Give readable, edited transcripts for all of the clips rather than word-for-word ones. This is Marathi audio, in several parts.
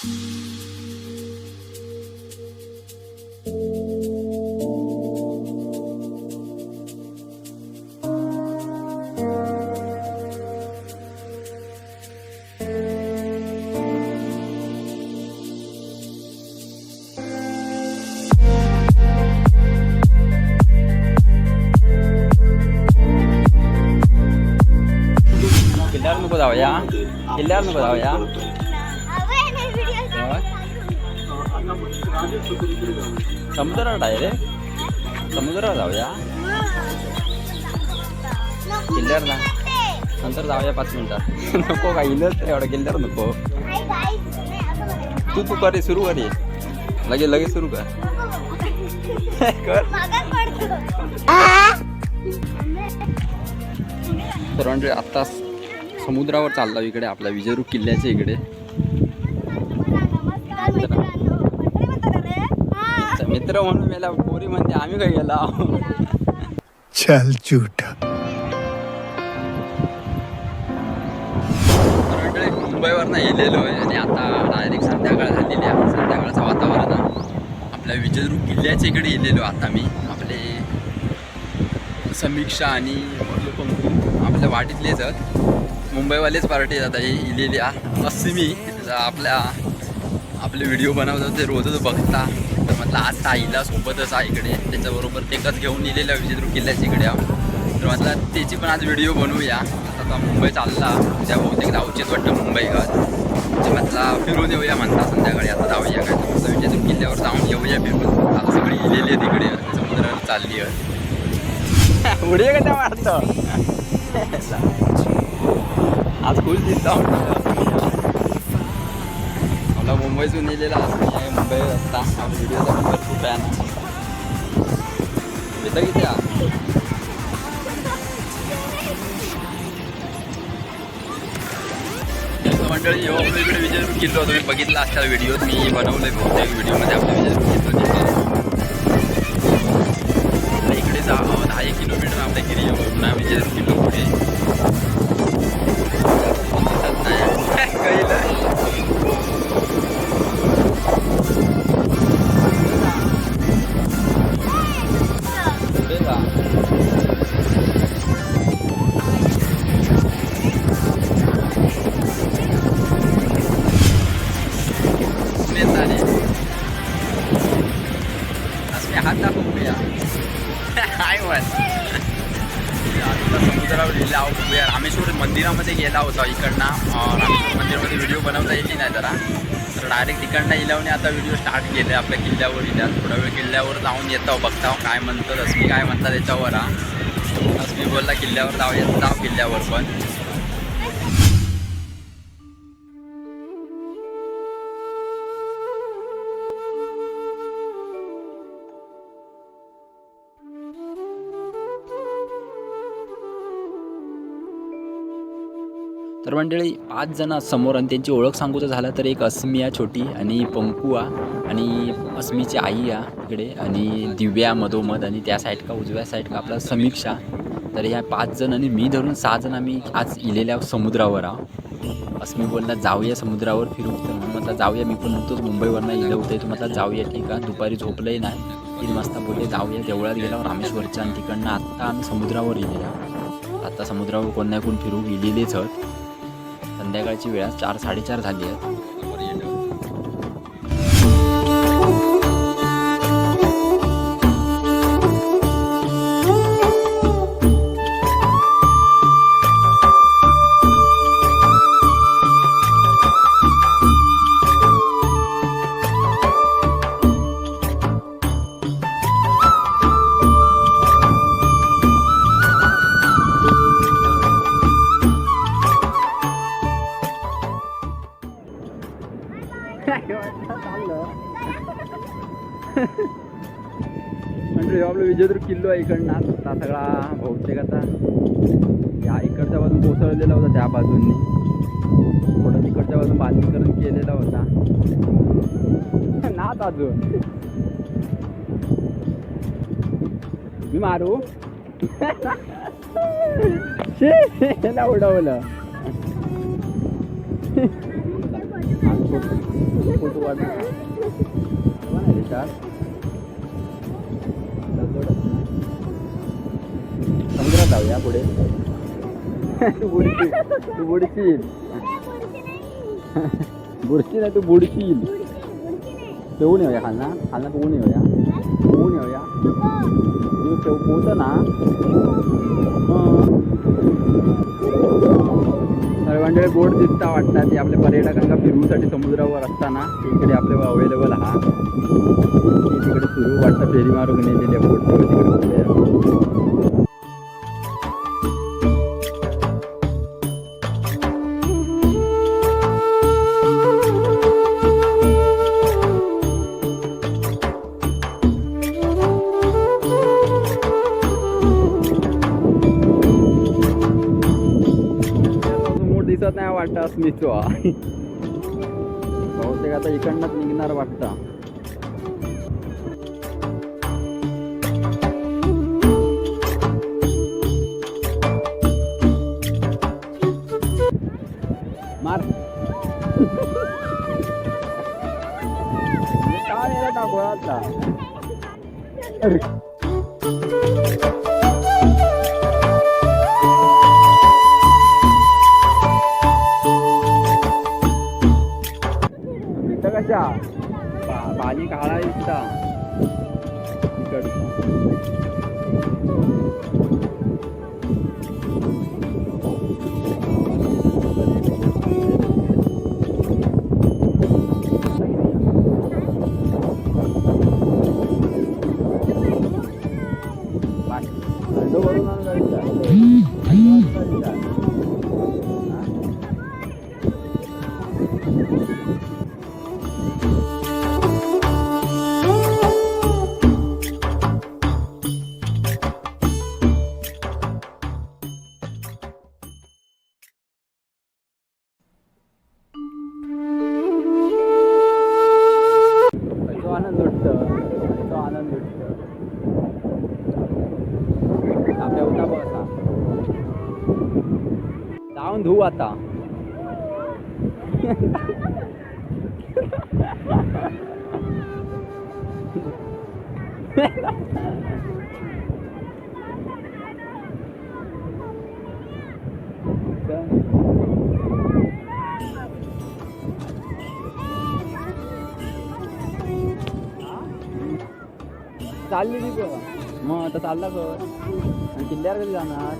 किल्ल्यावर नको जाऊया, किल्ल्यावर नको जाऊया. समुद्रावर डायरेक्ट समुद्रावर जाऊया. किल्ल्यावर ना नंतर जाऊया 5 मिनिटात. नको का इलच एवढं किल्ल्यावर नको. तू करे सुरू कर, लगेच सुरू कर. तर म्हणजे आत्ता समुद्रावर चालला इकडे आपल्या विजयदुर्ग किल्ल्याच्या इकडे. मित्र म्हणून मला पोरी म्हणते आम्ही काय गेला. चल झूठ. मुंबईवरनं येलेलो आहे आणि आता डायरेक्ट संध्याकाळ झालेली आहे. संध्याकाळचं वातावरण आपल्या विजयदुर्ग किल्ल्याच्या इकडे येलेलो आता मी. आपले समीक्षा आणि आपल्या वाटीतलेच मुंबईवालेच पार्टी आता हे इलेली असं मी आपले व्हिडिओ बनवतात ते रोजच बघता. तर म्हटलं आज ताईला सोबतच आहे इकडे, त्याच्याबरोबर तेच घेऊन इलेल्या विजयदुर्ग किल्ल्याच्या इकडे. तर म्हटलं त्याची पण आज व्हिडिओ बनवूया. आता मुंबई चालला, त्या बहुतेक जाऊचेच वाटतं मुंबई का. ते म्हटलं फिरून येऊया म्हणता संध्याकाळी. आता जाऊया काय तर म्हटलं विजयदुर्ग किल्ल्यावर जाऊन येऊया फिरून. आता सगळी इलेली आहे तिकडे, समुद्रावर चालली आहे. उडे का त्या मारतं आज खुश दिसता. मला मुंबईतून येलेला आहे, मुंबईत असता व्हिडिओचा पण भरपूर फॅन येतं किती. मंडळी हो इकडे विजयदुर्ग किल्लो तुम्ही बघितला असता व्हिडिओत मी बनवलं बहुतेक व्हिडिओमध्ये आपल्या विजयदुर्ग किल्लो इकडे 10 किलोमीटर आपल्या गिरी पुन्हा विजयदुर्ग किल्लो पुढे. हात दाखवूया समुद्रावर लिहिला बघूया. रामेश्वर मंदिरामध्ये गेला होता इकडनं. रामेश्वर मंदिरामध्ये व्हिडिओ बनवता येईल नाही जरा, तर डायरेक्ट तिकडनं इलावने आता व्हिडिओ स्टार्ट केले आपल्या किल्ल्यावर. इल्या थोडा वेळ किल्ल्यावर जाऊन येतो बघता काय म्हणतात. असमी काय म्हणतात त्याच्यावर असमी बोलला किल्ल्यावर जाऊ किल्ल्यावर पण. तर मंडळी 5 जण समोर आणि त्यांची ओळख सांगूचं झालं तर एक अस्मिया छोटी आणि पंकुआ आणि अस्मीची आई इकडे आणि दिव्या मधोमध आणि त्या साईड का उजव्या साईड का आपला समीक्षा. तर ह्या 5 जण आणि मी धरून 6 जण आम्ही आज इलेल्या समुद्रावर अस्मी बोलला जाऊया समुद्रावर फिरू. तर म्हणून म्हटलं जाऊया. मी पण नव्हतोच मुंबईवरनं इलं होते. तर म्हटलं जाऊया ठीक आहे. दुपारी झोपलंही नाही. 3 वाजता बोलले जाऊया. देवळात गेल्यावर रामेश्वरच्या आणि तिकडनं आत्ता आम्ही समुद्रावर इलेल्या. आता समुद्रावर कोण नाही कोण फिरू गेलेलेच आहेत. संध्याकाळची वेळ 4 साडेचार झाली आहे. म्हणजे आपलं विजयदुर्ग किल्लो आहे इकडनं आता सगळा बहुतेक आता या इकडच्या बाजून कोसळलेला होता. त्या बाजूंनी थोडं तिकडच्या बाजून बांधणीकरण केलेला होता नात अजून. मी मारू उडवलं. फोटो काढ नाही त्याच्यात समुद्रात जाऊया पुढे. तू बुडशील बुडशील नाही तू बुडशील. पेऊन येऊया खालना पोहून येऊया तू पोहत ना. सर्वांकडे बोट दिसता वाटतात ते आपल्या पर्यटकांना फिरवूसाठी समुद्रावर असताना इकडे आपले अवेलेबल हा तिकडे सुरू वाटतं फेरी मारून नेलेल्या बोट तिकडे दिसत नाही वाटतं अस्मितो बहुतेक आता इकडनंच निघणार वाटतं. मार काय याला टाकू आता. कशा पाणी काळा दिसता इकडचा. भरून आनंद लुटतं आपल्या होता बघ असा जाऊन धुऊ आता. चालली ती बघ मग आता चालला कर. आणि किल्ल्यावर कधी जाणार.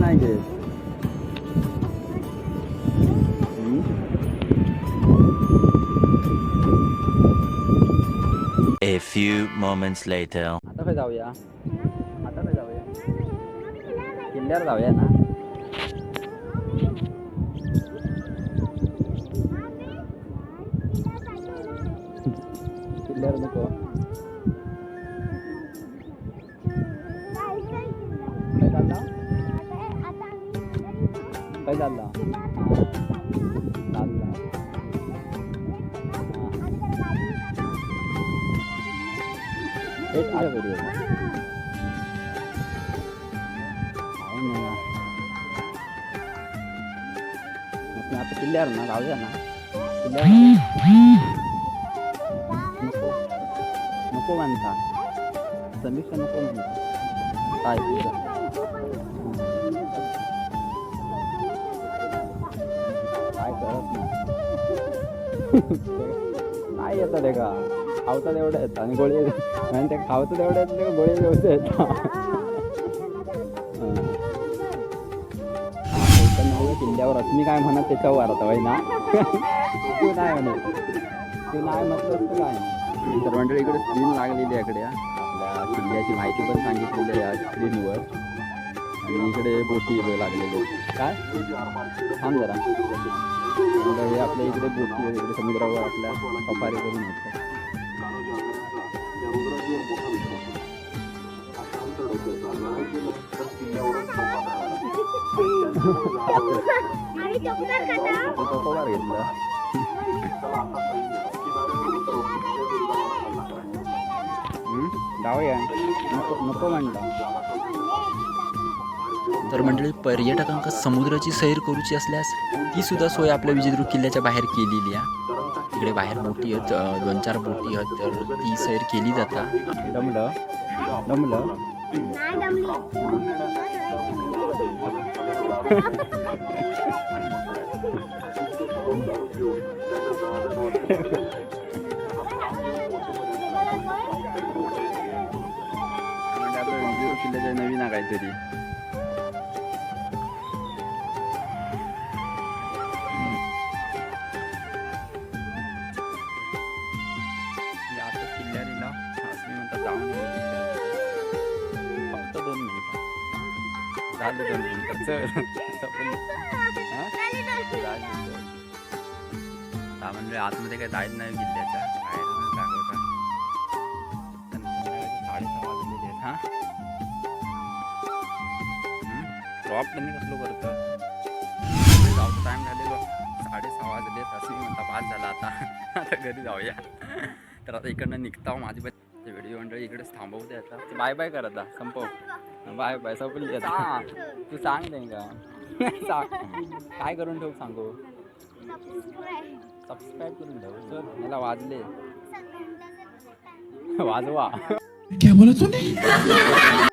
नाही गे A few moments later. आता काय जाऊया किल्ल्यावर जाऊया ना. किल्ल्यावर नको काय चालला आता किल्ल्यावर ना जाऊया ना. नको नको म्हणता समीक्षा नको म्हणता काय काय करत नाही येतं ते का खावता तेवढं येतं आणि गोळी आणि ते खावतं तेवढं येतं ते गोळी व्यवस्थित येतं. किल्ल्यावर अस्मी काय म्हणत त्याच्यावर आता बाई ना. तू नाही म्हटलं काय. तर मंडळी इकडे स्क्रीन लागलेली आहे इकडे आपल्या किल्ल्याची माहिती पण सांगितलेली आहे या स्क्रीनवर. आणि इकडे बोटी लागलेली काय थांब जरा. हे आपल्या इकडे बोटी इकडे समुद्रावर आपल्या सफारी करून होतं. चकोबार घेतला. जाऊया नको नको म्हणलं. तर मंडळी पर्यटकांका समुद्राची सैर करूची असल्यास ती सुद्धा सोय आपल्या विजयदुर्ग किल्ल्याच्या बाहेर केलेली आहे. इकडे बाहेर बोटी आहेत, 2-4 बोटी आहेत, तर ती सैर केली जाता. दमलं दमलं म्हणजे आपल्या विजयदुर्ग किल्ल्याच्या नवीन आहे काहीतरी. आता किल्ल्याने ना असं मी म्हणतात जाऊन येऊ तिथे. फक्त 2 मिनिटं झालं, 2 मिनिटं चल. हां? झालं. हा म्हणजे आतमध्ये काही जायचं नाही किल्ल्याच्या बाहेर दाखवता. संध्याकाळचे 6:30 वाजलेले आहेत. हां ड्रॉप त्यांनी कसलो करतं जाऊ टाईम झालेलो 6:30 वाजले असं मी म्हणता 5 झाला आता. आता घरी जाऊया. तर आता इकडनं निघता माझी पण व्हिडिओ मंडळी इकडेच थांबवते आता. बाय बाय कर आता संपव. बाय बाय संपली आता. तू सांग नाही का सांग काय करून ठेव सांगू. सबस्क्राईब करून ठेव. सर मला वाजले वाजवा. क्या बोला तूने?